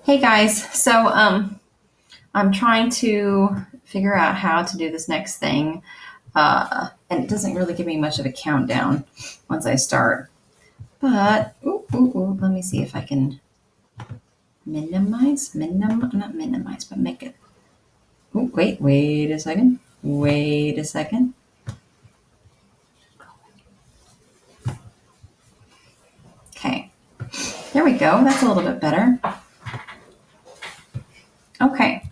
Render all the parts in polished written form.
Hey guys, I'm trying to figure out how to do this next thing, and it doesn't really give me much of a countdown once I start. But let me see if I can not minimize, but make it. Wait a second. Wait a second. Okay, there we go. That's a little bit better. Okay,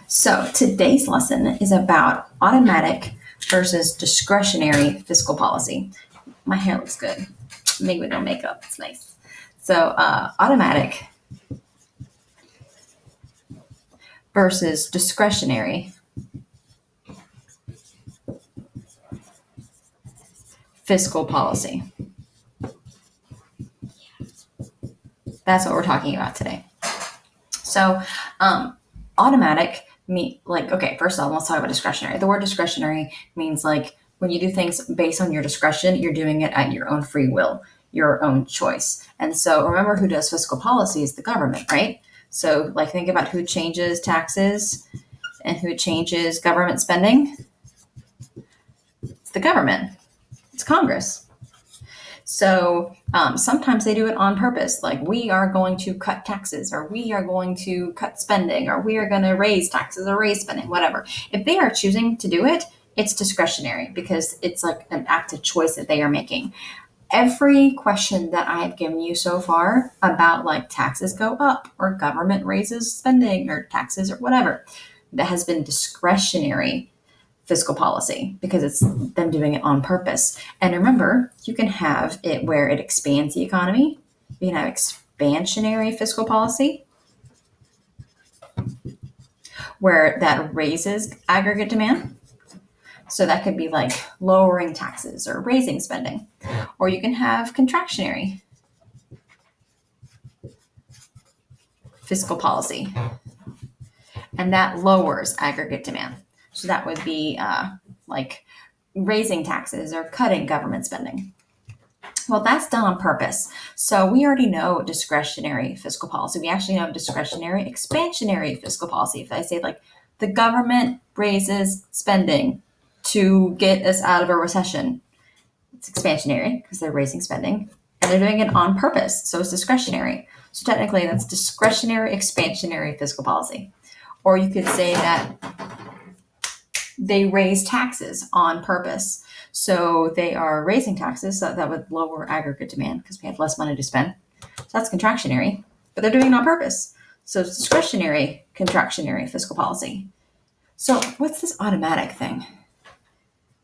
so today's lesson is about automatic versus discretionary fiscal policy. My hair looks good. Maybe with no makeup. It's nice. Automatic versus discretionary fiscal policy. That's what we're talking about today. So, automatic okay, first of all, let's talk about discretionary. The word discretionary means like when you do things based on your discretion, you're doing it at your own free will, your own choice. And so remember, who does fiscal policy is the government, right? So like think about who changes taxes and who changes government spending. It's the government. It's Congress. So sometimes they do it on purpose, like we are going to cut taxes, or we are going to cut spending, or we are going to raise taxes or raise spending, whatever. If they are choosing to do it, it's discretionary because it's like an active choice that they are making. Every question that I have given you so far about like taxes go up or government raises spending or taxes or whatever, that has been discretionary fiscal policy because it's them doing it on purpose. And remember, you can have it where it expands the economy. You can have expansionary fiscal policy where that raises aggregate demand. So that could be like lowering taxes or raising spending. Or you can have contractionary fiscal policy, and that lowers aggregate demand. So that would be like raising taxes or cutting government spending. Well, that's done on purpose. So we already know discretionary fiscal policy. We actually know discretionary expansionary fiscal policy. If I say like the government raises spending to get us out of a recession, it's expansionary because they're raising spending and they're doing it on purpose. So it's discretionary. So technically that's discretionary expansionary fiscal policy. Or you could say that they raise taxes on purpose. So they are raising taxes, so that would lower aggregate demand because we have less money to spend. So that's contractionary, but they're doing it on purpose. So it's discretionary, contractionary fiscal policy. So what's this automatic thing?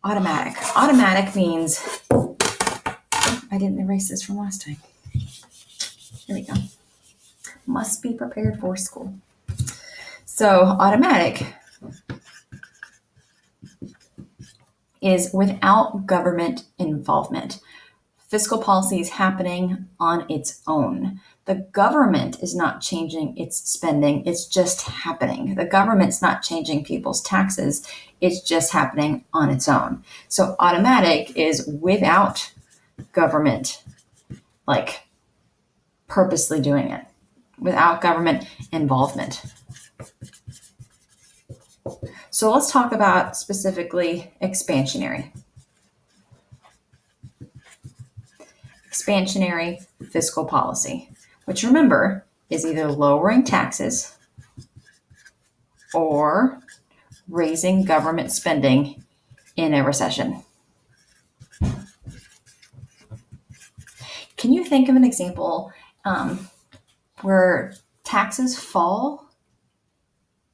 Automatic. Automatic means, I didn't erase this from last time. Here we go. Must be prepared for school. So automatic is without government involvement. Fiscal policy is happening on its own. The government is not changing its spending, it's just happening. The government's not changing people's taxes, it's just happening on its own. So automatic is without government, like purposely doing it, without government involvement. So let's talk about specifically expansionary. Expansionary fiscal policy, which remember is either lowering taxes or raising government spending in a recession. Can you think of an example where taxes fall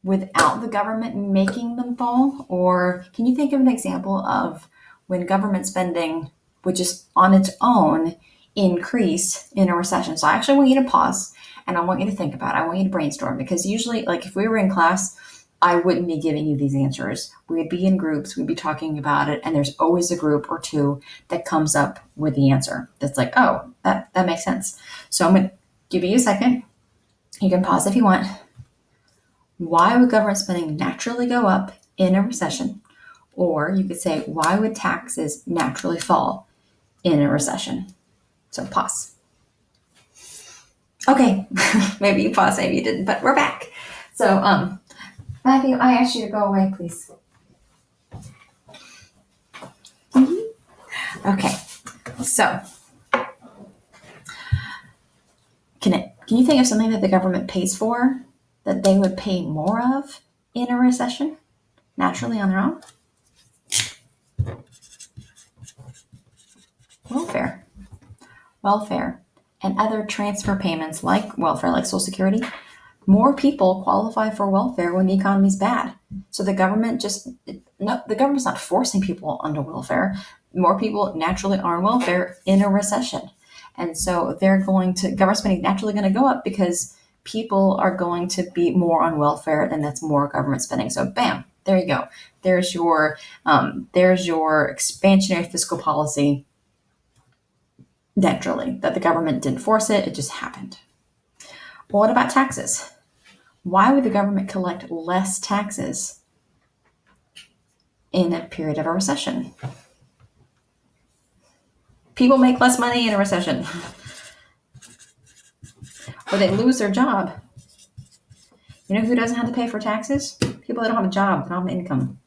without the government making them fall? Or can you think of an example of when government spending would just on its own increase in a recession? So I actually want you to pause and I want you to think about it. I want you to brainstorm, because usually, like if we were in class, I wouldn't be giving you these answers. We'd be in groups, we'd be talking about it, and there's always a group or two that comes up with the answer that's like, oh, that makes sense. So I'm going to give you a second. You can pause if you want. Why would government spending naturally go up in a recession? Or you could say, why would taxes naturally fall in a recession? So pause. Okay, maybe you paused, maybe you didn't, but we're back. So, Matthew, I asked you to go away, please. Okay, so can you think of something that the government pays for that they would pay more of in a recession naturally on their own? Welfare, and other transfer payments like welfare, like Social Security. More people qualify for welfare when the economy's bad. So the government's not forcing people onto welfare. More people naturally are on welfare in a recession. And so government spending is naturally going to go up because people are going to be more on welfare, and that's more government spending. So bam, there you go. There's your expansionary fiscal policy naturally, that the government didn't force it, it just happened. Well, what about taxes? Why would the government collect less taxes in a period of a recession? People make less money in a recession, or they lose their job. You know who doesn't have to pay for taxes? People that don't have a job, that don't have income.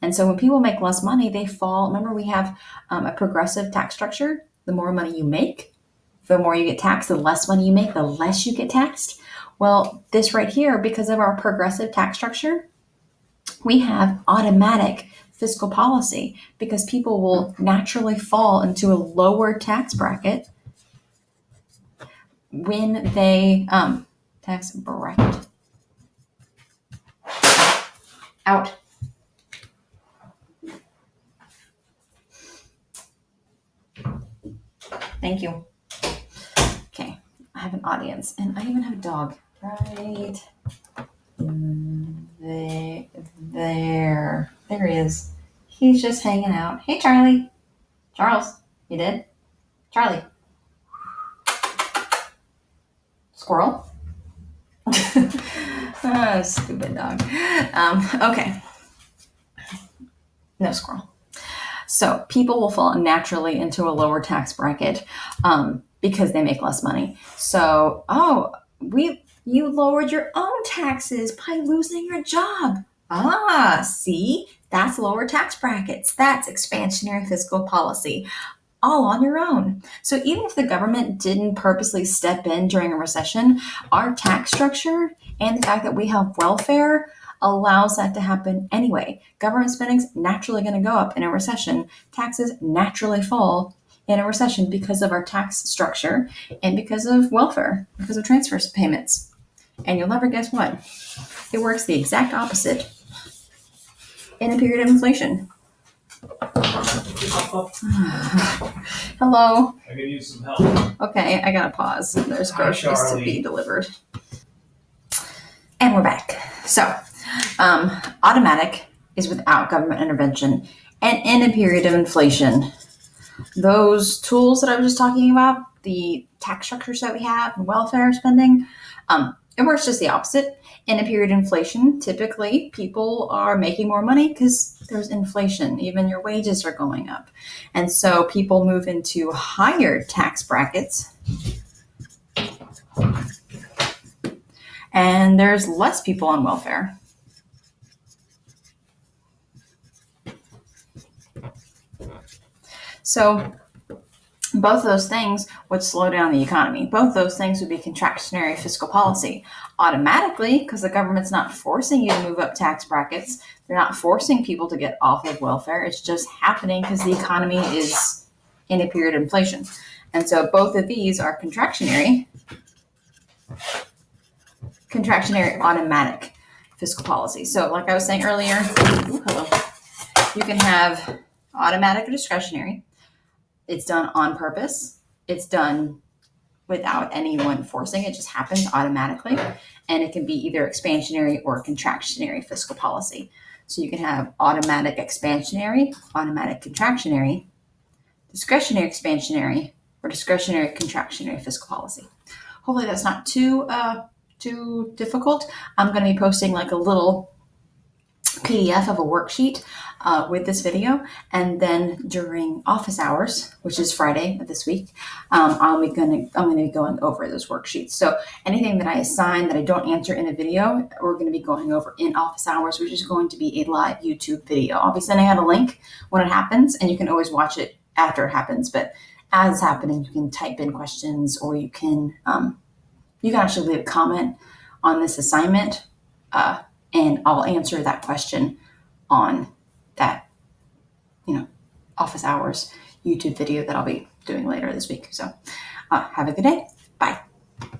And so when people make less money, they fall. Remember, we have a progressive tax structure. The more money you make, the more you get taxed. The less money you make, the less you get taxed. Well, this right here, because of our progressive tax structure, we have automatic fiscal policy because people will naturally fall into a lower tax bracket when they tax bracket out. Thank you. Okay, I have an audience and I even have a dog right there. There he is. He's just hanging out. Hey, Charlie. Charles, you did? Charlie. Squirrel. Stupid dog. Okay. No squirrel. So people will fall naturally into a lower tax bracket because they make less money. So, you lowered your own taxes by losing your job. See, that's lower tax brackets. That's expansionary fiscal policy, all on your own. So even if the government didn't purposely step in during a recession, our tax structure and the fact that we have welfare allows that to happen anyway. Government spending's naturally going to go up in a recession. Taxes naturally fall in a recession because of our tax structure and because of welfare, because of transfer payments. And you'll never guess what? It works the exact opposite in a period of inflation. Hello. I could use some help. Okay, I gotta pause. There's groceries to be delivered. And we're back. So, automatic is without government intervention. And in a period of inflation, those tools that I was just talking about, the tax structures that we have and welfare spending, it works just the opposite. In a period of inflation, typically people are making more money because there's inflation. Even your wages are going up. And so people move into higher tax brackets. And there's less people on welfare. So both those things would slow down the economy. Both those things would be contractionary fiscal policy automatically because the government's not forcing you to move up tax brackets. They're not forcing people to get off of welfare. It's just happening because the economy is in a period of inflation. And so both of these are contractionary automatic fiscal policy. So like I was saying earlier, you can have automatic or discretionary. It's done on purpose. It's done without anyone forcing it. It just happens automatically. And it can be either expansionary or contractionary fiscal policy. So you can have automatic expansionary, automatic contractionary, discretionary expansionary, or discretionary contractionary fiscal policy. Hopefully that's not too difficult. I'm going to be posting like a little PDF of a worksheet with this video, and then during office hours, which is Friday of this week, I'm going to be going over those worksheets. So anything that I assign that I don't answer in a video, we're going to be going over in office hours, which is going to be a live YouTube video. I'll be sending out a link when it happens, and you can always watch it after it happens. But as it's happening, you can type in questions, or you can actually leave a comment on this assignment, and I'll answer that question on that, office hours YouTube video that I'll be doing later this week. So have a good day.